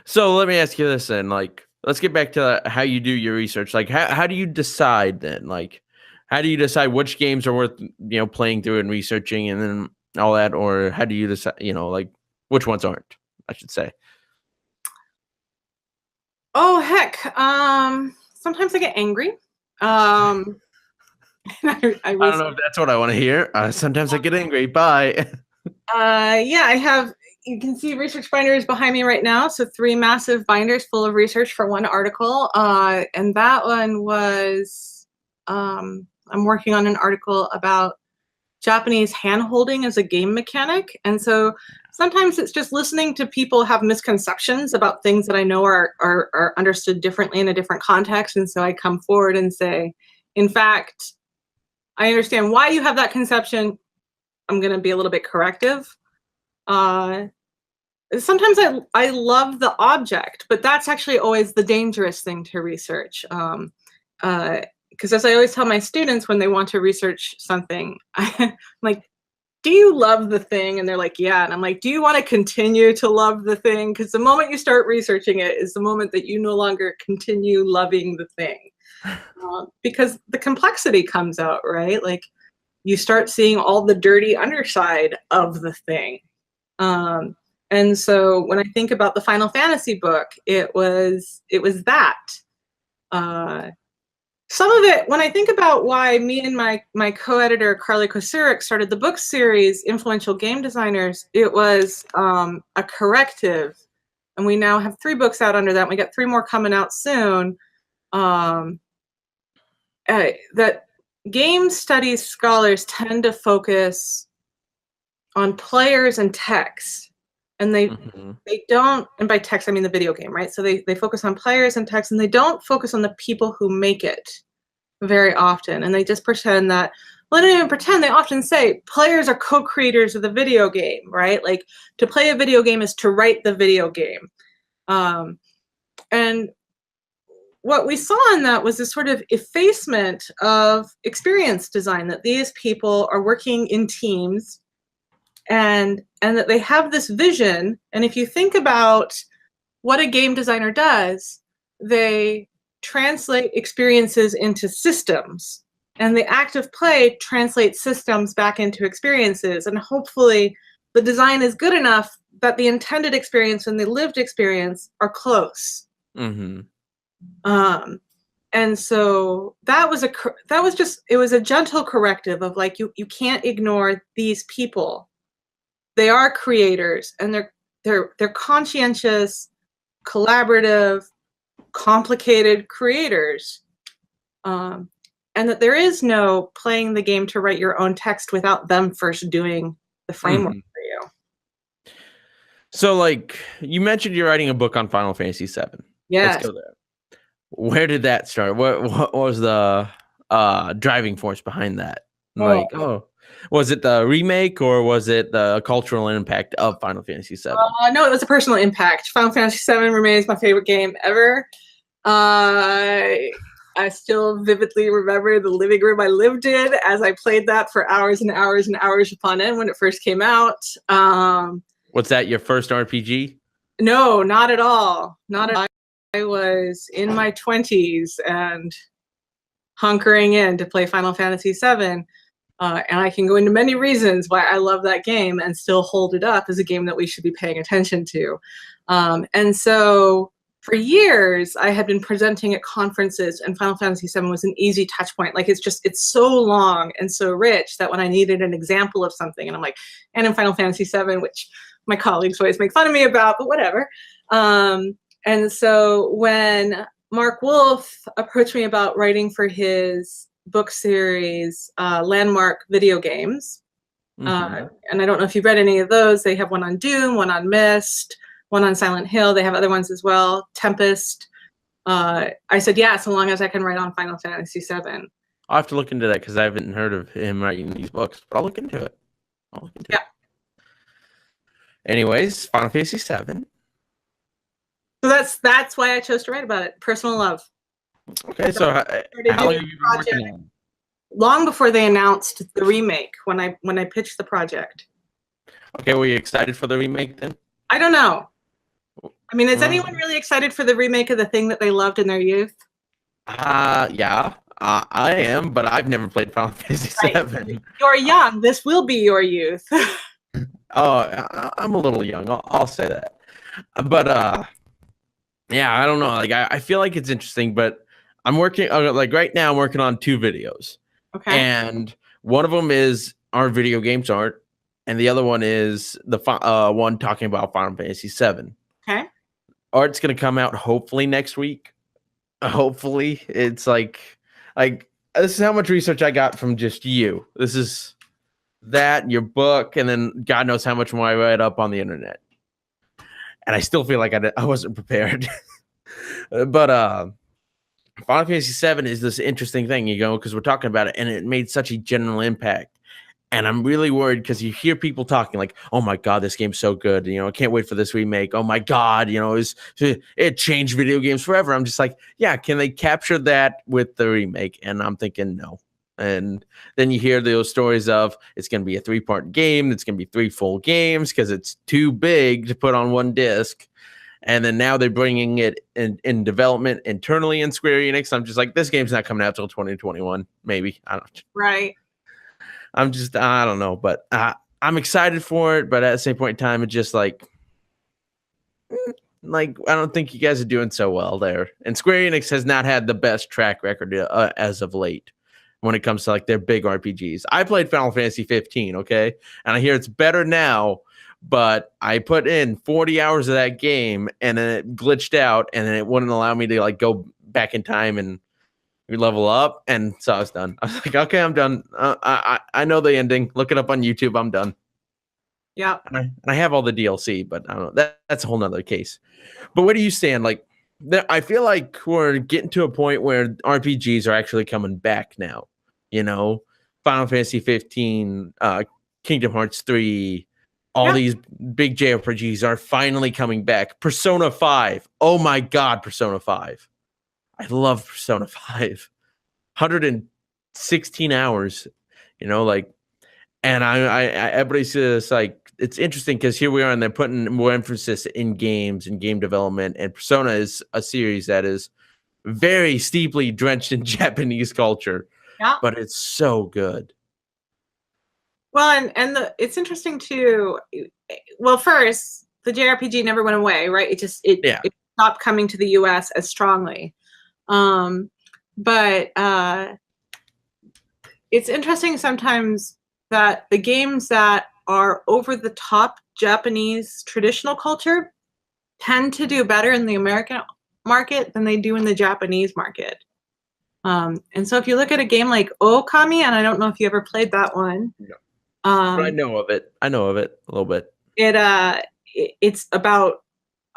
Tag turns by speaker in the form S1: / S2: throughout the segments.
S1: So let me ask you this then, like, let's get back to how you do your research. Like, how do you decide then? Like, how do you decide which games are worth, playing through and researching and then all that? Or how do you decide, like, which ones aren't, I should say?
S2: Oh, heck. Sometimes I get angry. Um, I
S1: I don't know if that's what I want to hear. Sometimes I get angry. Bye.
S2: yeah, I have, you can see research binders behind me right now. So 3 massive binders full of research for 1 article. And that one was, I'm working on an article about Japanese hand holding as a game mechanic. And so sometimes it's just listening to people have misconceptions about things that I know are understood differently in a different context. And so I come forward and say, in fact, I understand why you have that conception. I'm going to be a little bit corrective. Sometimes I love the object, but that's actually always the dangerous thing to research. Because as I always tell my students when they want to research something, I'm like, do you love the thing? And they're like, yeah. And I'm like, do you want to continue to love the thing? Because the moment you start researching it is the moment that you no longer continue loving the thing. Because the complexity comes out, right? Like you start seeing all the dirty underside of the thing. And so when I think about the Final Fantasy book, it was that. Some of it, when I think about why me and my co-editor, Carly Kosurik, started the book series, Influential Game Designers, it was a corrective. And we now have 3 books out under that. We got 3 more coming out soon. That game studies scholars tend to focus on players and text. And they don't, and by text, I mean the video game, right? So they focus on players and text, and they don't focus on the people who make it very often. And they just pretend that, well, they don't even pretend, they often say players are co-creators of the video game, right? Like to play a video game is to write the video game. And what we saw in that was this sort of effacement of experience design, that these people are working in teams and that they have this vision. And if you think about what a game designer does, they translate experiences into systems. And the act of play translates systems back into experiences. And hopefully the design is good enough that the intended experience and the lived experience are close. And so that was it was a gentle corrective of like, you can't ignore these people. They are creators, and they're conscientious, collaborative, complicated creators. And that there is no playing the game to write your own text without them first doing the framework for you.
S1: So like you mentioned you're writing a book on Final Fantasy VII.
S2: Yes.
S1: Let's go there. Where did that start? What was the driving force behind that? Like, was it the remake or was it the cultural impact of Final Fantasy VII?
S2: No, it was a personal impact. Final Fantasy VII remains my favorite game ever. I still vividly remember the living room I lived in as I played that for hours and hours and hours upon end when it first came out.
S1: Was that your first RPG?
S2: No, not at all. Not at all. I was in my 20s and hunkering in to play Final Fantasy VII. And I can go into many reasons why I love that game and still hold it up as a game that we should be paying attention to. And so for years, I had been presenting at conferences, and Final Fantasy VII was an easy touch point. Like it's so long and so rich that when I needed an example of something, and I'm like, and in Final Fantasy VII, which my colleagues always make fun of me about, but whatever. And so when Mark Wolf approached me about writing for his book series, Landmark Video Games, and I don't know if you've read any of those. They have one on Doom, one on Myst, one on Silent Hill. They have other ones as well, Tempest. I said, yeah, so long as I can write on Final Fantasy VII.
S1: I'll have to look into that because I haven't heard of him writing these books, but I'll look into it.
S2: Yeah.
S1: Anyways, Final Fantasy VII.
S2: So that's why I chose to write about it. Personal love.
S1: Okay, so how long have you been working on it?
S2: Long before they announced the remake, when I pitched the project.
S1: Okay, were you excited for the remake then?
S2: I don't know. I mean, is anyone
S1: Um,
S2: really excited for the remake of the thing that they loved in their youth?
S1: yeah, I am, but I've never played Final Fantasy
S2: Right.
S1: VII.
S2: You're young. This will be your youth.
S1: Oh, I'm a little young. I'll say that. But yeah, I don't know. Like I feel like it's interesting, but I'm working like right now. I'm working on 2 videos,
S2: Okay.
S1: and one of them is our video games art, and the other one is the one talking about Final Fantasy VII.
S2: Okay.
S1: Art's gonna come out hopefully next week. Hopefully, it's like this is how much research I got from just you. This is that your book, and then God knows how much more I read up on the internet. And I still feel like I wasn't prepared. But Final Fantasy VII is this interesting thing, because we're talking about it, and it made such a general impact. And I'm really worried because you hear people talking like, "Oh my god, this game's so good! I can't wait for this remake. Oh my god, it changed video games forever." I'm just like, yeah, can they capture that with the remake? And I'm thinking no. And then you hear those stories of it's going to be a 3-part game. It's going to be 3 full games because it's too big to put on one disc. And then now they're bringing it in development internally in Square Enix. I'm just like, this game's not coming out till 2021, maybe. I don't.
S2: Right.
S1: I don't know, but I'm excited for it. But at the same point in time, it's just like I don't think you guys are doing so well there. And Square Enix has not had the best track record as of late when it comes to like their big RPGs. I played Final Fantasy 15, okay, and I hear it's better now. But I put in 40 hours of that game, and then it glitched out, and then it wouldn't allow me to like go back in time and level up, and so I was done. I was like, okay, I'm done. I know the ending. Look it up on YouTube. I'm done.
S2: Yeah.
S1: And I have all the DLC, but I don't know. That's a whole nother case. But where do you stand? Like, I feel like we're getting to a point where RPGs are actually coming back now. Final Fantasy 15, Kingdom Hearts 3, all these big JRPGs are finally coming back. Persona 5. Oh my God, Persona 5. I love Persona 5. 116 hours, and I everybody says like it's interesting because here we are and they're putting more emphasis in games and game development, and Persona is a series that is very steeply drenched in Japanese culture, but it's so good.
S2: Well, and it's interesting too. Well, first, the JRPG never went away, right? It stopped coming to the US as strongly. But it's interesting sometimes that the games that are over the top Japanese traditional culture tend to do better in the American market than they do in the Japanese market. And so if you look at a game like Okami, and I don't know if you ever played that one.
S1: No. But I know of it. I know of it a little bit.
S2: It's about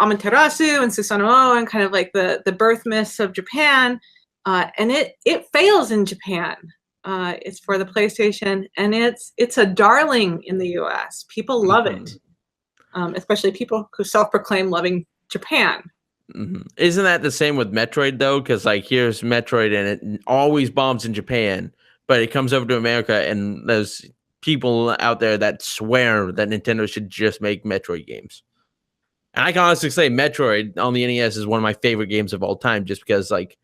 S2: Amaterasu and Susanoo and kind of like the birth myths of Japan. And it fails in Japan. It's for the PlayStation, and it's a darling in the US. People love it, especially people who self-proclaim loving Japan.
S1: Isn't that the same with Metroid though? Because like here's Metroid, and it always bombs in Japan, but it comes over to America, and there's people out there that swear that Nintendo should just make Metroid games. And I can honestly say Metroid on the NES is one of my favorite games of all time, just because like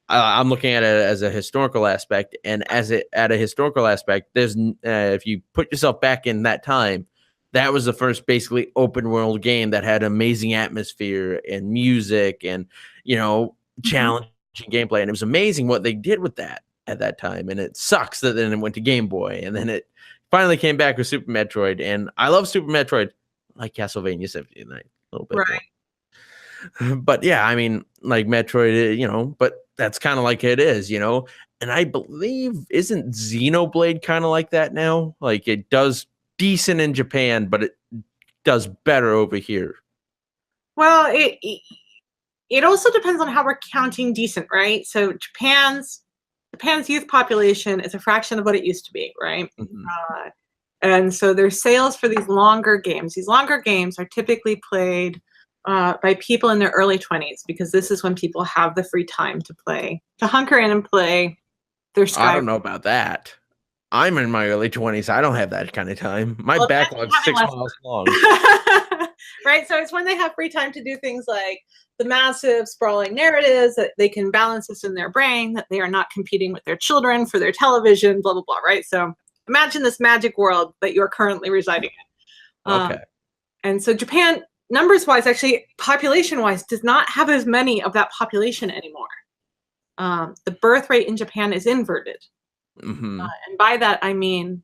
S1: I'm looking at it as a historical aspect, and at a historical aspect, there's if you put yourself back in that time, that was the first basically open world game that had amazing atmosphere and music and challenging gameplay, and it was amazing what they did with that at that time. And it sucks that then it went to Game Boy, and then it finally came back with Super Metroid, and I love Super Metroid, like Castlevania 79 a little bit,
S2: right?
S1: More. But yeah, I mean, like Metroid, but that's kind of like it is, and I believe isn't Xenoblade kind of like that now? Like it does decent in Japan, but it does better over here.
S2: Well, it also depends on how we're counting decent, right? So Japan's youth population is a fraction of what it used to be, right? And so there's sales for these longer games. These longer games are typically played by people in their early 20s, because this is when people have the free time to hunker in and play their Skyrim.
S1: I don't know about that. I'm in my early 20s. I don't have that kind of time. My backlog's 6 miles long.
S2: right? So it's when they have free time to do things like the massive sprawling narratives that they can balance this in their brain, that they are not competing with their children for their television, blah, blah, blah, right? So imagine this magic world that you're currently residing in.
S1: Okay.
S2: And so Japan, numbers wise, actually, population wise, does not have as many of that population anymore. The birth rate in Japan is inverted.
S1: Mm-hmm.
S2: And by that, I mean,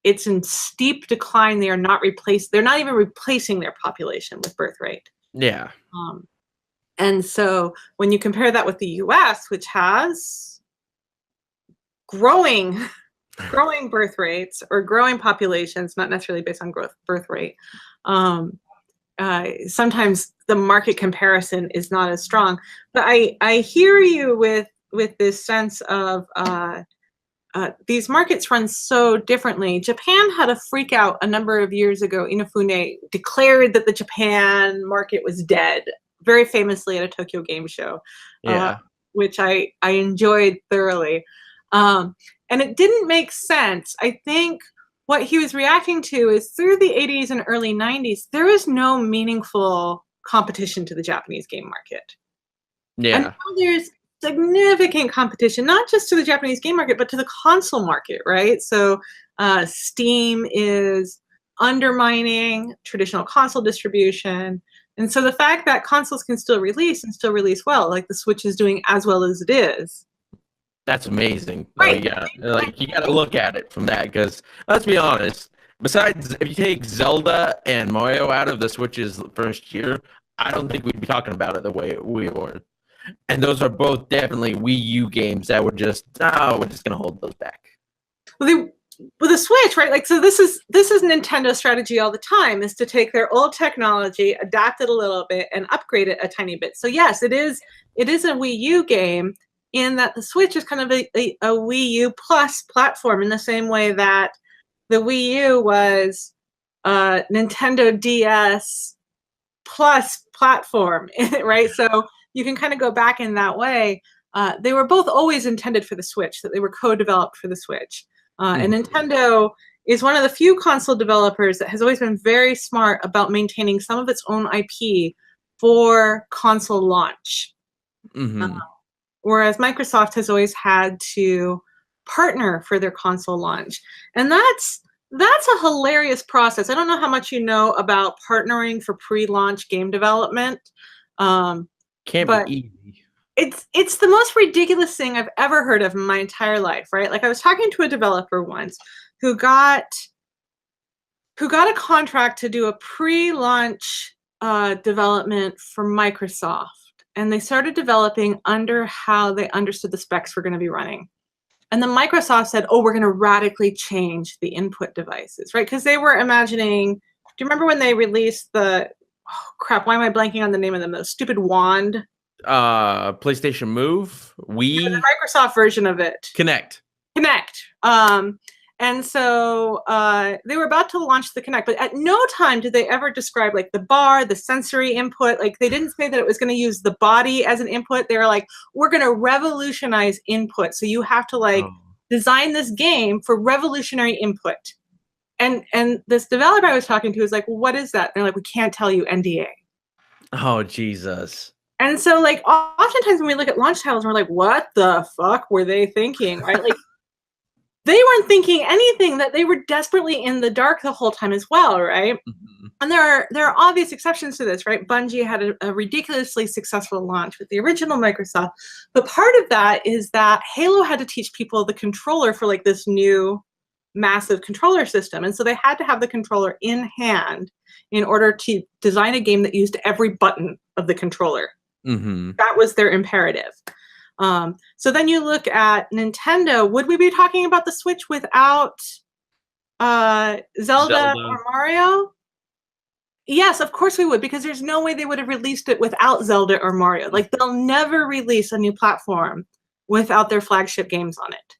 S2: it's in steep decline. They're not even replacing their population with birth rate.
S1: Yeah.
S2: And so when you compare that with the US, which has growing birth rates or growing populations, not necessarily based on birth rate, sometimes the market comparison is not as strong. But I hear you with this sense of these markets run so differently. Japan had a freak out a number of years ago. Inafune declared that the Japan market was dead, very famously at a Tokyo Game Show, which I enjoyed thoroughly. And it didn't make sense. I think what he was reacting to is through the 80s and early 90s, there was no meaningful competition to the Japanese game market.
S1: Yeah.
S2: And now there's significant competition, not just to the Japanese game market, but to the console market, right? So Steam is undermining traditional console distribution. And so the fact that consoles can still release and still release well, like the Switch is doing as well as it is.
S1: That's amazing.
S2: Right.
S1: You gotta look at it from that, because let's be honest, besides if you take Zelda and Mario out of the Switch's first year, I don't think we'd be talking about it the way we were. And those are both definitely Wii U games that were just, we're just gonna hold those back.
S2: Well, with the Switch, right? Like, so this is Nintendo's strategy all the time, is to take their old technology, adapt it a little bit, and upgrade it a tiny bit. So yes, it is a Wii U game, in that the Switch is kind of a Wii U plus platform, in the same way that the Wii U was Nintendo DS plus platform, right? So you can kind of go back in that way. They were both always intended for the Switch, that they were co-developed for the Switch. And Nintendo is one of the few console developers that has always been very smart about maintaining some of its own IP for console launch. Whereas Microsoft has always had to partner for their console launch. And that's a hilarious process. I don't know how much you know about partnering for pre-launch game development.
S1: Can't be easy.
S2: It's the most ridiculous thing I've ever heard of in my entire life, right? Like, I was talking to a developer once who got a contract to do a pre-launch development for Microsoft. And they started developing under how they understood the specs were going to be running. And then Microsoft said, oh, we're going to radically change the input devices, right? Because they were imagining, do you remember when they released the, crap, why am I blanking on the name of them? The stupid wand?
S1: PlayStation Move? Wii?
S2: The Microsoft version of it.
S1: Kinect.
S2: And so they were about to launch the Kinect, but at no time did they ever describe like the bar, the sensory input. Like, they didn't say that it was going to use the body as an input. They were like, we're going to revolutionize input. So you have to design this game for revolutionary input. And this developer I was talking to was like, well, what is that? And they're like, we can't tell you, NDA.
S1: Oh, Jesus.
S2: And so, like, oftentimes when we look at launch titles, we're like, what the fuck were they thinking, right? Like, they weren't thinking anything, that they were desperately in the dark the whole time as well, right? And there are obvious exceptions to this, right? Bungie had a ridiculously successful launch with the original Microsoft. But part of that is that Halo had to teach people the controller for like this new massive controller system. And so they had to have the controller in hand in order to design a game that used every button of the controller. That was their imperative. So then you look at Nintendo. Would we be talking about the Switch without Zelda or Mario? Yes, of course we would, because there's no way they would have released it without Zelda or Mario. Like, they'll never release a new platform without their flagship games on it.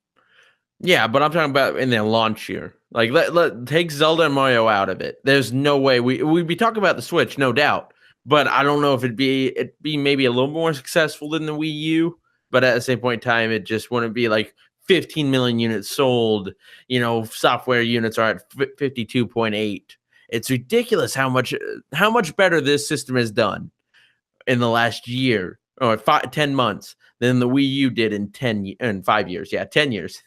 S1: Yeah, but I'm talking about in their launch year. Like, let take Zelda and Mario out of it. There's no way we'd be talking about the Switch, no doubt. But I don't know if it'd be maybe a little more successful than the Wii U. But at the same point in time, it just wouldn't be like 15 million units sold. You know, software units are at 52.8. it's ridiculous how much better this system has done in the last year or 10 months than the Wii U did in 5 years. Yeah, 10 years.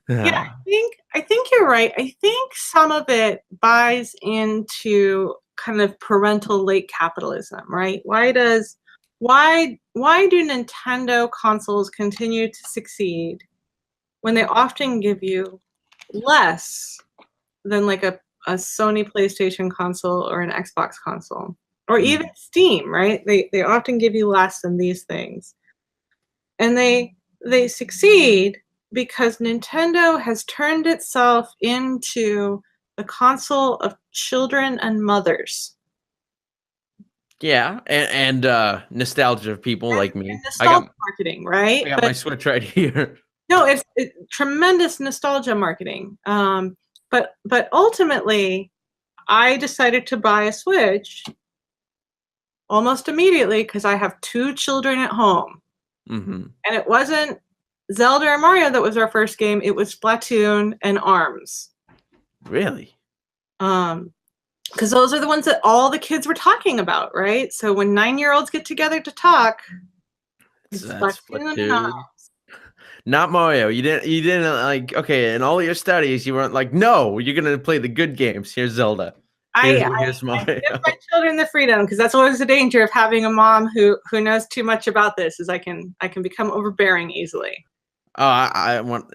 S2: Yeah, I think you're right. I think some of it buys into kind of parental late capitalism, right? Why do Nintendo consoles continue to succeed when they often give you less than like a Sony PlayStation console or an Xbox console? Or even Steam, right? They often give you less than these things. And they succeed because Nintendo has turned itself into the console of children and mothers.
S1: Yeah, and nostalgia of people like me.
S2: And nostalgia marketing, right?
S1: I got my Switch right here.
S2: No, it's tremendous nostalgia marketing. But ultimately, I decided to buy a Switch almost immediately because I have 2 children at home.
S1: Mm-hmm.
S2: And it wasn't Zelda or Mario that was our first game. It was Splatoon and ARMS.
S1: Really?
S2: Because those are the ones that all the kids were talking about, right? So when 9-year-olds get together to talk, it's Splatoon and ARMS.
S1: Not Mario. You didn't like, okay, in all your studies, you weren't like, no, you're gonna play the good games. Here's Zelda. Here's Mario.
S2: I give my children the freedom because that's always the danger of having a mom who knows too much about this, is I can become overbearing easily.
S1: Oh, I want,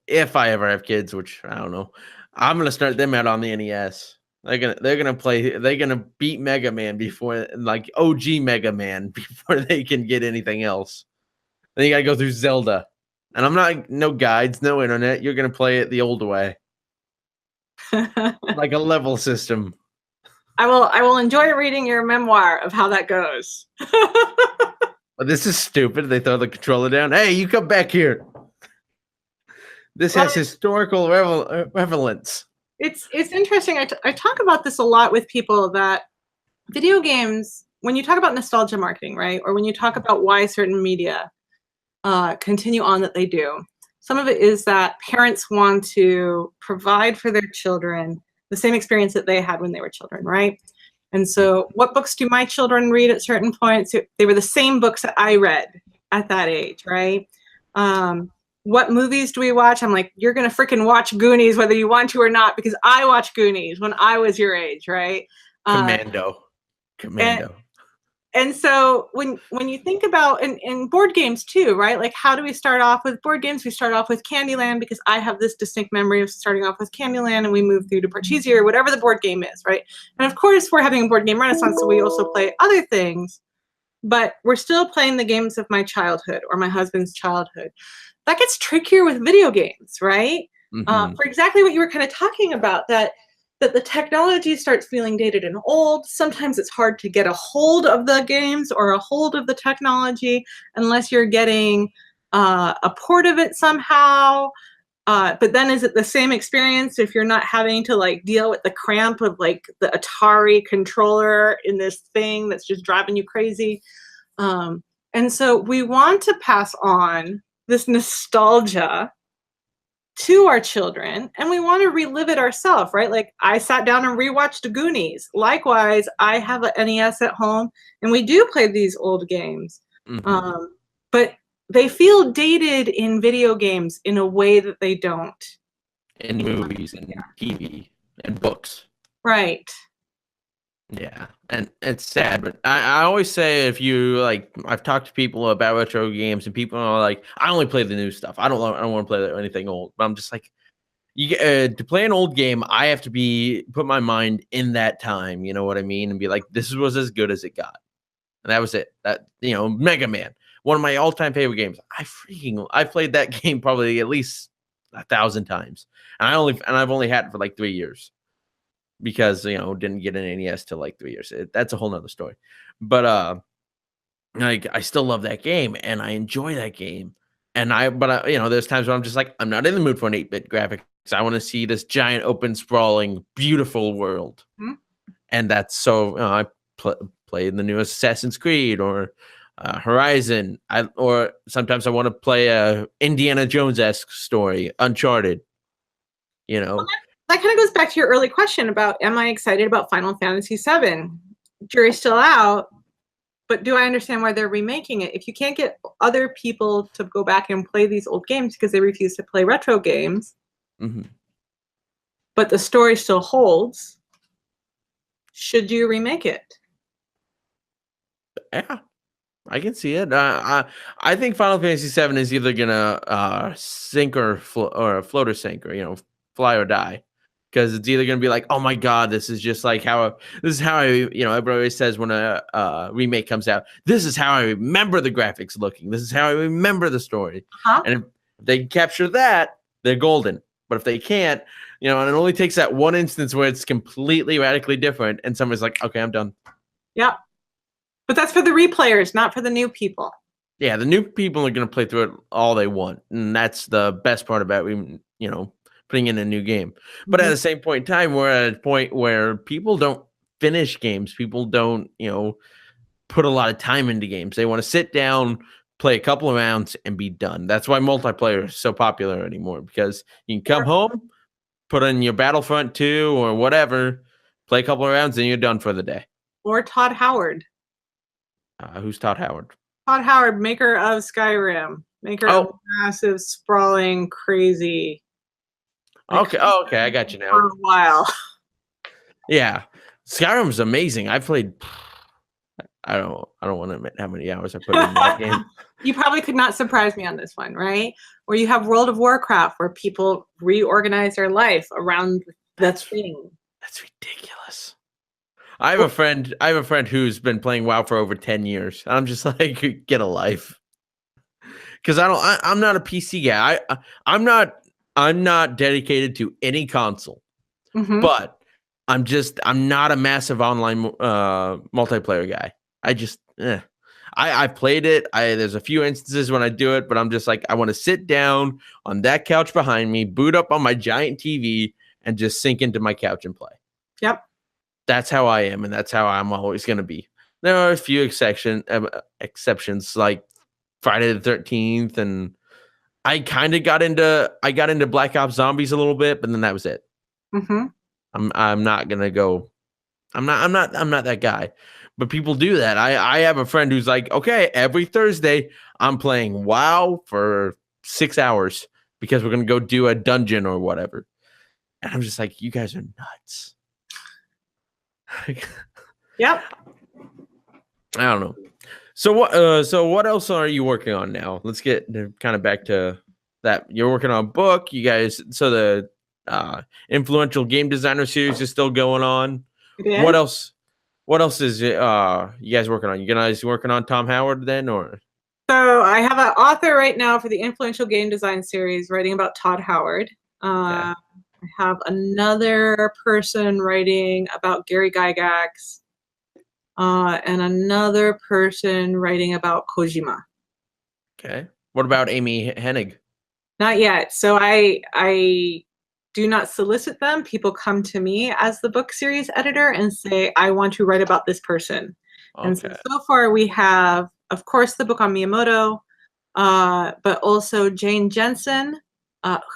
S1: if I ever have kids, which I don't know, I'm gonna start them out on the NES. They're gonna beat Mega Man before, like OG Mega Man, before they can get anything else. Then you gotta go through Zelda. And I'm not, no guides, no internet. You're gonna play it the old way. Like a level system.
S2: I will enjoy reading your memoir of how that goes.
S1: But this is stupid. They throw the controller down. Hey, you come back here. This has historical relevance.
S2: It's interesting. I talk about this a lot with people, that video games, when you talk about nostalgia marketing, right? Or when you talk about why certain media continue on that they do, some of it is that parents want to provide for their children the same experience that they had when they were children, right? And so what books do my children read at certain points? They were the same books that I read at that age, right? What movies do we watch? I'm like, you're going to freaking watch Goonies whether you want to or not, because I watched Goonies when I was your age, right?
S1: Commando.
S2: And so when you think about, and board games too, right? Like, how do we start off with board games? We start off with Candyland, because I have this distinct memory of starting off with Candyland, and we move through to Parcheesi or whatever the board game is, right? And of course, we're having a board game renaissance, so we also play other things, but we're still playing the games of my childhood or my husband's childhood. That gets trickier with video games, right?
S1: Mm-hmm.
S2: For exactly what you were kind of talking about, that the technology starts feeling dated and old. Sometimes it's hard to get a hold of the games or a hold of the technology unless you're getting a port of it somehow. But then is it the same experience if you're not having to like deal with the cramp of like the Atari controller in this thing that's just driving you crazy? And so we want to pass on this nostalgia to our children, and we want to relive it ourselves, right? Like, I sat down and rewatched the Goonies. Likewise, I have an NES at home, and we do play these old games.
S1: Mm-hmm.
S2: But they feel dated in video games in a way that they don't
S1: in movies and TV and books.
S2: Right.
S1: Yeah, and it's sad, but I always say, if you like, I've talked to people about retro games, and people are like, I only play the new stuff. I don't want to play anything old. But I'm just like, to play an old game, I have to put my mind in that time. You know what I mean? And be like, this was as good as it got, and that was it. That, Mega Man, one of my all-time favorite games. I played that game probably at least 1,000 times, and I've only had it for like 3 years. Because didn't get an NES till like 3 years. That's a whole nother story. But like, I still love that game and I enjoy that game. And there's times where I'm just like, I'm not in the mood for an 8-bit graphics. I want to see this giant, open, sprawling, beautiful world.
S2: Mm-hmm.
S1: And that's so. I played the newest Assassin's Creed or Horizon. Or sometimes I want to play a Indiana Jones-esque story, Uncharted.
S2: Well, that kind of goes back to your early question about, am I excited about Final Fantasy VII? Jury's still out, but do I understand why they're remaking it? If you can't get other people to go back and play these old games because they refuse to play retro games, but the story still holds, should you remake it?
S1: Yeah, I can see it. I think Final Fantasy VII is either gonna sink or float or sink, or fly or die, because it's either gonna be like, oh my god, this is just like how everybody always says when a remake comes out. This is how I remember the graphics looking. This is how I remember the story. And if they capture that, they're golden. But if they can't, and it only takes that one instance where it's completely radically different, and somebody's like, okay, I'm done.
S2: Yeah. But that's for the replayers, not for the new people.
S1: Yeah, the new people are going to play through it all they want, and that's the best part about putting in a new game. But at the same point in time, we're at a point where people don't finish games. People don't, put a lot of time into games. They want to sit down, play a couple of rounds, and be done. That's why multiplayer is so popular anymore, because you can come home, put in your Battlefront 2 or whatever, play a couple of rounds, and you're done for the day.
S2: Or Todd Howard.
S1: Who's Todd Howard?
S2: Todd Howard, maker of Skyrim, maker of massive, sprawling, crazy.
S1: Okay, I got you now.
S2: For a while.
S1: Yeah, Skyrim's amazing. I played. I don't want to admit how many hours I put in that game.
S2: You probably could not surprise me on this one, right? Or you have World of Warcraft, where people reorganize their life around that thing.
S1: That's ridiculous. I have a friend who's been playing WoW for over 10 years. I'm just like, get a life. Because I'm not a PC guy. I'm not dedicated to any console. But I'm not a massive online multiplayer guy. I've played it. There's a few instances when I do it, but I'm just like, I want to sit down on that couch behind me, boot up on my giant TV, and just sink into my couch and play.
S2: Yep.
S1: That's how I am, and that's how I'm always going to be. There are a few exceptions, like Friday the 13th, and I kind of got into Black Ops Zombies a little bit, but then that was it. I'm not gonna go. I'm not that guy. But people do that. I have a friend who's like, okay, every Thursday I'm playing WoW for 6 hours because we're gonna go do a dungeon or whatever. And I'm just like, you guys are nuts.
S2: Yep.
S1: I don't know. So what else are you working on now? Let's get kind of back to that. You're working on a book. You guys, so the influential game designer series is still going on.
S2: Yeah.
S1: What else is you guys working on? You guys working on Tom Howard then, or?
S2: So I have an author right now for the influential game design series writing about Todd Howard. I have another person writing about Gary Gygax, and another person writing about Kojima.
S1: Okay. What about Amy Hennig?
S2: Not yet. So I do not solicit them. People come to me as the book series editor and say, I want to write about this person. Okay. And so far we have, of course, the book on Miyamoto, but also Jane Jensen,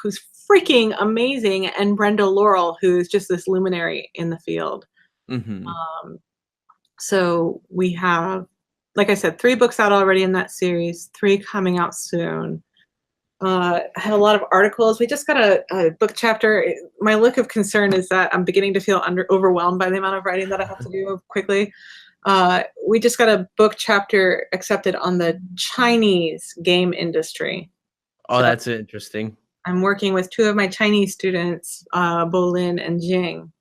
S2: who's freaking amazing, and Brenda Laurel, who's just this luminary in the field. So we have, like I said, 3 books out already in that series, 3 coming out soon. I had a lot of articles. We just got a book chapter. My look of concern is that I'm beginning to feel overwhelmed by the amount of writing that I have to do quickly. We just got a book chapter accepted on the Chinese game industry.
S1: Oh, so that's interesting.
S2: I'm working with 2 of my Chinese students, Bolin and Jing,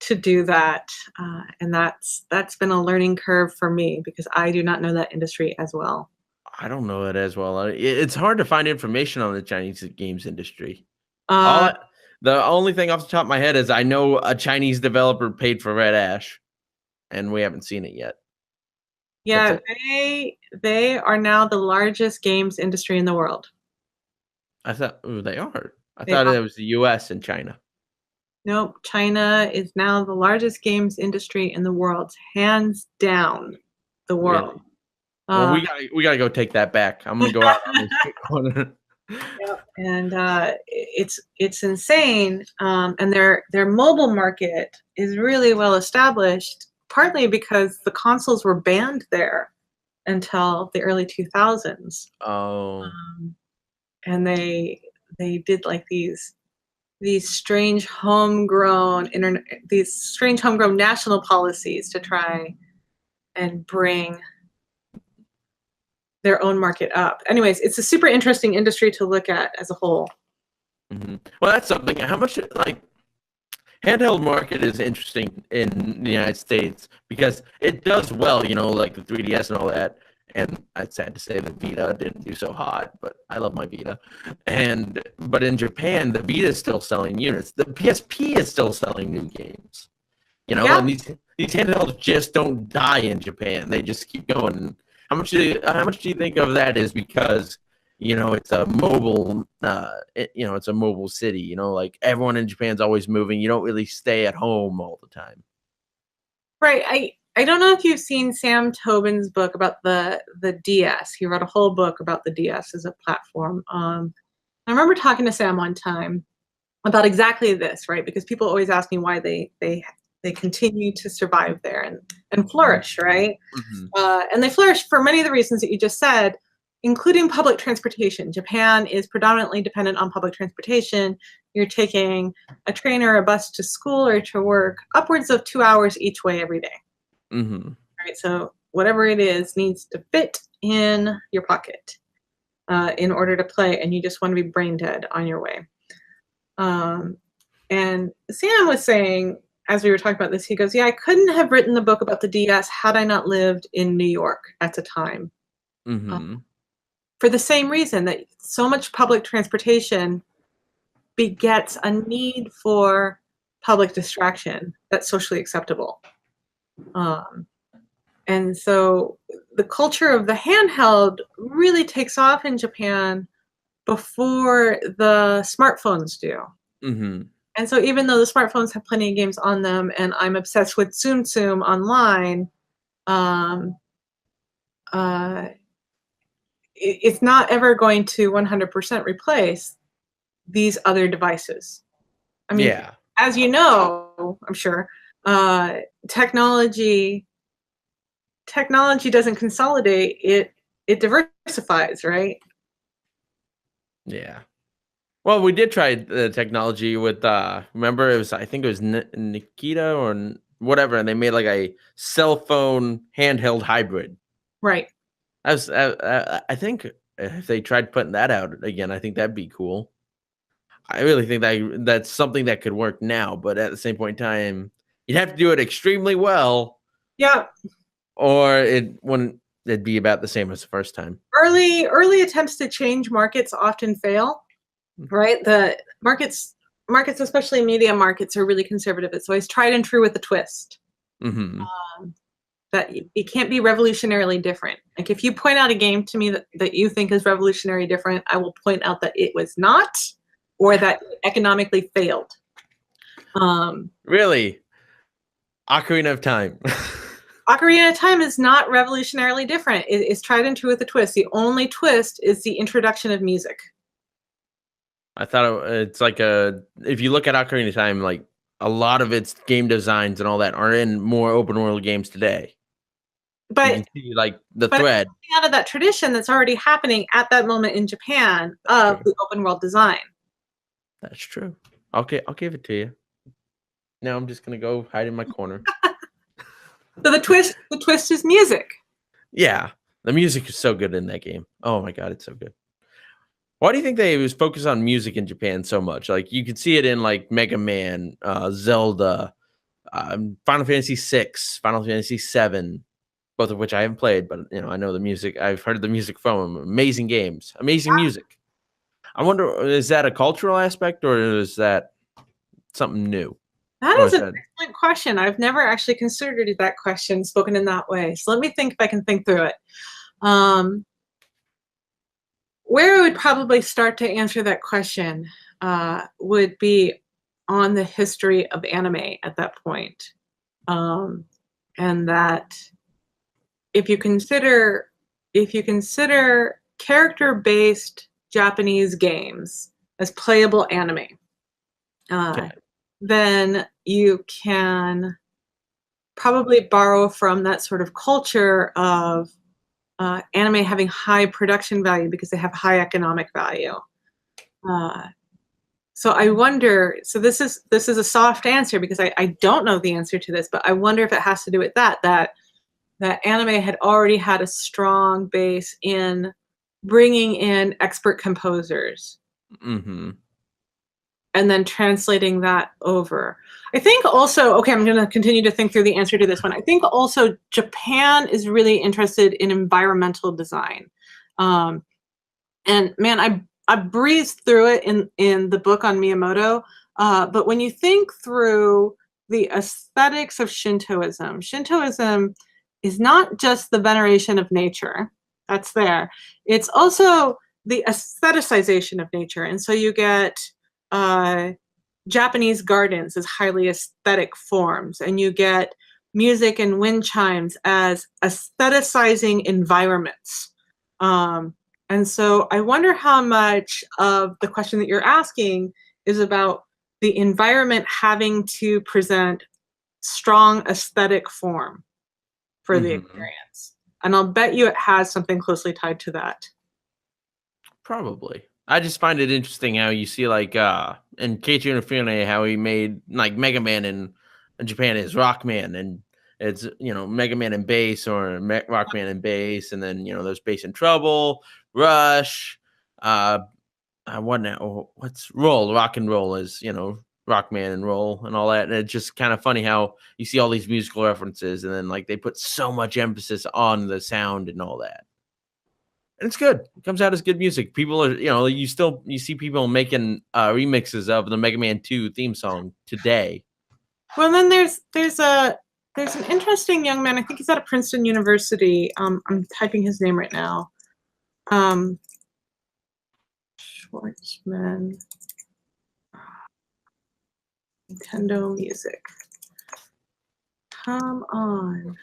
S2: to do that. And that's been a learning curve for me because I do not know that industry as well.
S1: I don't know it as well. It's hard to find information on the Chinese games industry. The only thing off the top of my head is I know a Chinese developer paid for Red Ash, and we haven't seen it yet.
S2: Yeah, they are now the largest games industry in the world.
S1: I thought they are. I thought it was the U.S. and China.
S2: Nope, China is now the largest games industry in the world, hands down. The world.
S1: Really? Well, we gotta go take that back. I'm gonna go out on this corner.
S2: Yep. And it's insane. And their mobile market is really well established, partly because the consoles were banned there until the early 2000s.
S1: Oh.
S2: Um, and they did like these strange homegrown internet these strange homegrown national policies to try and bring their own market up. Anyways, it's a super interesting industry to look at as a whole.
S1: Well, that's something. How much like handheld market is interesting in the United States because it does well, like the 3DS and all that. And it's sad to say the Vita didn't do so hot, but I love my Vita. But in Japan, the Vita is still selling units. The PSP is still selling new games.
S2: Yeah.
S1: And these handhelds just don't die in Japan. They just keep going. How much do you think of that is because it's a mobile it's a mobile city, like everyone in Japan's always moving. You don't really stay at home all the time.
S2: Right. I don't know if you've seen Sam Tobin's book about the DS. He wrote a whole book about the DS as a platform. I remember talking to Sam one time about exactly this, right? Because people always ask me why they continue to survive there and flourish, right? And they flourish for many of the reasons that you just said, including public transportation. Japan is predominantly dependent on public transportation. You're taking a train or a bus to school or to work upwards of 2 hours each way every day. Right? So whatever it is needs to fit in your pocket in order to play, and you just want to be brain dead on your way. And Sam was saying, as we were talking about this, he goes, yeah, I couldn't have written the book about the DS had I not lived in New York at the time. For the same reason that so much public transportation begets a need for public distraction that's socially acceptable. And so the culture of the handheld really takes off in Japan before the smartphones do. And so even though the smartphones have plenty of games on them, and I'm obsessed with Tsum Tsum online, it's not ever going to 100% replace these other devices. I mean,
S1: Yeah.
S2: as you know, I'm sure, technology doesn't consolidate, it diversifies, right?
S1: Yeah. Well, we did try the technology with remember I think it was Nikita or whatever, and they made like a cell phone handheld hybrid.
S2: Right.
S1: I think if they tried putting that out again, I think that'd be cool. I really think that's something that could work now, but at the same point in time, you'd have to do it extremely well,
S2: Yeah.
S1: or it'd be about the same as the first time.
S2: Early attempts to change markets often fail, right? The markets, especially media markets, are really conservative. It's always tried and true with a twist. That it can't be revolutionarily different. Like if you point out a game to me that you think is revolutionary different, I will point out that it was not, or that it economically failed.
S1: Really? Ocarina of Time.
S2: Ocarina of Time is not revolutionarily different. It is tried and true with a twist. The only twist is the introduction of music.
S1: I thought it's like if you look at Ocarina of Time, like a lot of its game designs and all that are in more open world games today.
S2: But
S1: you can see like the thread
S2: out of that tradition that's already happening at that moment in Japan of the open world design.
S1: That's true. Okay, I'll give it to you. Now I'm just gonna go hide in my corner.
S2: So the twist is music.
S1: Yeah, the music is so good in that game. Oh my god, it's so good. Why do you think they was focused on music in Japan so much? Like you could see it in like Mega Man, Zelda, Final Fantasy VI, Final Fantasy VII, both of which I haven't played, but I know the music. I've heard the music from them. Amazing games, amazing music. I wonder, is that a cultural aspect or is that something new?
S2: That is an excellent question. I've never actually considered that question spoken in that way. So let me think if I can think through it. Where I would probably start to answer that question would be on the history of anime at that point. And that if you consider character-based Japanese games as playable anime.
S1: Okay.
S2: Then you can probably borrow from that sort of culture of anime having high production value because they have high economic value. So I wonder. So this is a soft answer because I don't know the answer to this, but I wonder if it has to do with that anime had already had a strong base in bringing in expert composers
S1: Mm-hmm.
S2: and then translating that over. I think also, okay, I'm going to continue to think through the answer to this one. I think also Japan is really interested in environmental design. And man, I breezed through it in the book on Miyamoto. But when you think through the aesthetics of Shintoism, Shintoism is not just the veneration of nature. That's there. It's also the aestheticization of nature. And so you get Japanese gardens as highly aesthetic forms, and you get music and wind chimes as aestheticizing environments. And so I wonder how much of the question that you're asking is about the environment having to present strong aesthetic form for the experience. And I'll bet you it has something closely tied to that.
S1: Probably. I just find it interesting how you see like in Keiichi Inafune how he made like Mega Man in Japan is Rockman, and it's Mega Man and bass or Rockman and bass, and then there's Bass in Trouble, Rush, what now? What's Roll? Rock and Roll is Rockman and Roll and all that, and it's just kind of funny how you see all these musical references, and then like they put so much emphasis on the sound and all that. And it's good. It comes out as good music. People are, you see people making remixes of the Mega Man 2 theme song today.
S2: Well, then there's an interesting young man. I think he's out of Princeton University. I'm typing his name right now. Schwartzman. Nintendo Music. Come on.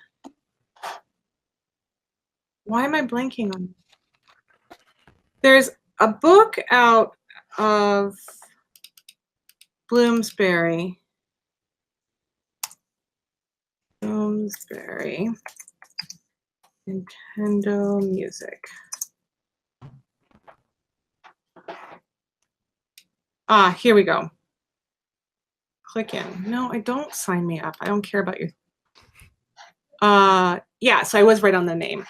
S2: Why am I blanking on? There's a book out of Bloomsbury. Nintendo Music. Here we go. Click in. No, I don't sign me up. I don't care about your. Yeah, so I was right on the name.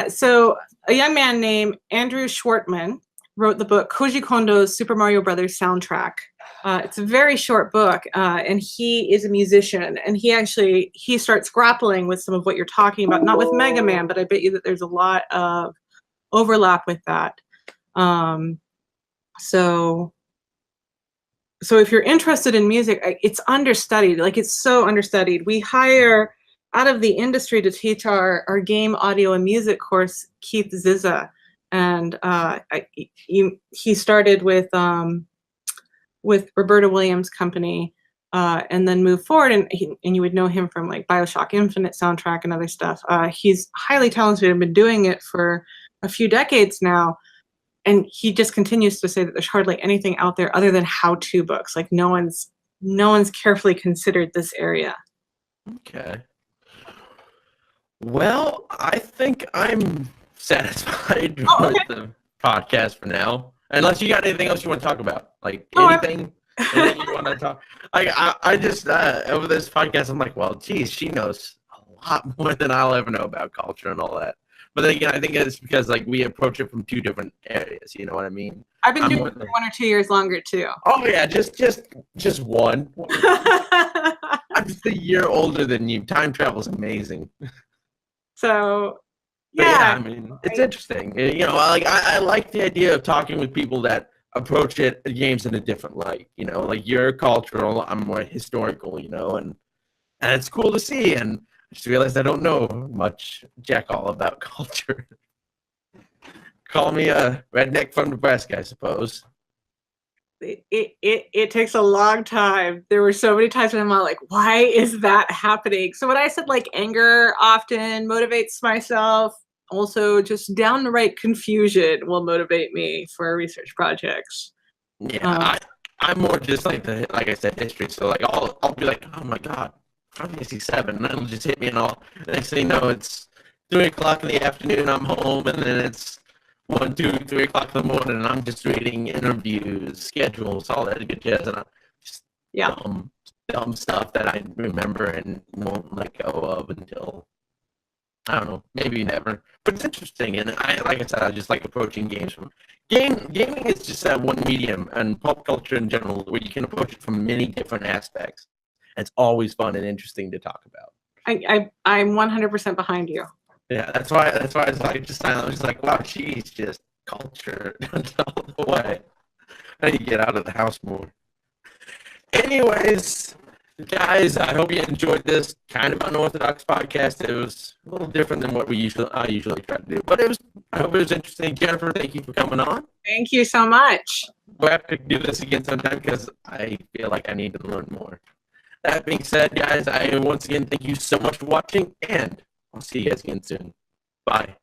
S2: So a young man named Andrew Schwartzman wrote the book Koji Kondo's Super Mario Brothers soundtrack. It's a very short book, and he is a musician, and he starts grappling with some of what you're talking about, not with Mega Man, but I bet you that there's a lot of overlap with that. So if you're interested in music, it's understudied. Like, it's so understudied. We hire out of the industry to teach our game, audio, and music course Keith Zizza, and he started with Roberta Williams' company, and then moved forward. And you would know him from like BioShock Infinite soundtrack and other stuff. He's highly talented and been doing it for a few decades now. And he just continues to say that there's hardly anything out there other than how-to books. Like no one's carefully considered this area.
S1: Okay. Well, I think I'm satisfied with the podcast for now. Unless you got anything else you want to talk about, like anything you want to talk. I just over this podcast, I'm like, well, geez, she knows a lot more than I'll ever know about culture and all that. But then again, I think it's because like we approach it from two different areas. You know what I mean?
S2: I've been doing it for 1 or 2 years longer too.
S1: Oh yeah, just one. I'm just a year older than you. Time travel's amazing.
S2: So
S1: yeah, I mean, it's interesting. Like I like the idea of talking with people that approach games in a different light. Like you're cultural, I'm more historical. And it's cool to see. And I just realized I don't know much jack all about culture. Call me a redneck from Nebraska, I suppose.
S2: It takes a long time. There were so many times when I'm like, why is that happening? So when I said like anger often motivates myself, also just downright confusion will motivate me for research projects.
S1: Yeah, I'm more just like like I said, history. So like I'll be like, oh my god, Final Fantasy 7, and it'll just hit me and all. Next thing you know, it's 3 o'clock in the afternoon. I'm home, and then it's 1, 2, 3 o'clock in the morning, and I'm just reading interviews, schedules, all that good jazz, and I'm just
S2: Yeah.
S1: dumb stuff that I remember and won't let go of until I don't know, maybe never. But it's interesting, and like I said, I just like approaching games from gaming is just that one medium, and pop culture in general, where you can approach it from many different aspects. It's always fun and interesting to talk about.
S2: I'm 100% behind you.
S1: Yeah, that's why I was like I was like, wow, she's just culture all the way. I need to get out of the house more. Anyways, guys, I hope you enjoyed this kind of unorthodox podcast. It was a little different than what I usually try to do, but I hope it was interesting. Jennifer, thank you for coming on.
S2: Thank you so much.
S1: We'll have to do this again sometime because I feel like I need to learn more. That being said, guys, I once again thank you so much for watching, and I'll see you guys again soon. Bye.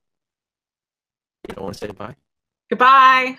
S1: You don't want to say bye?
S2: Goodbye.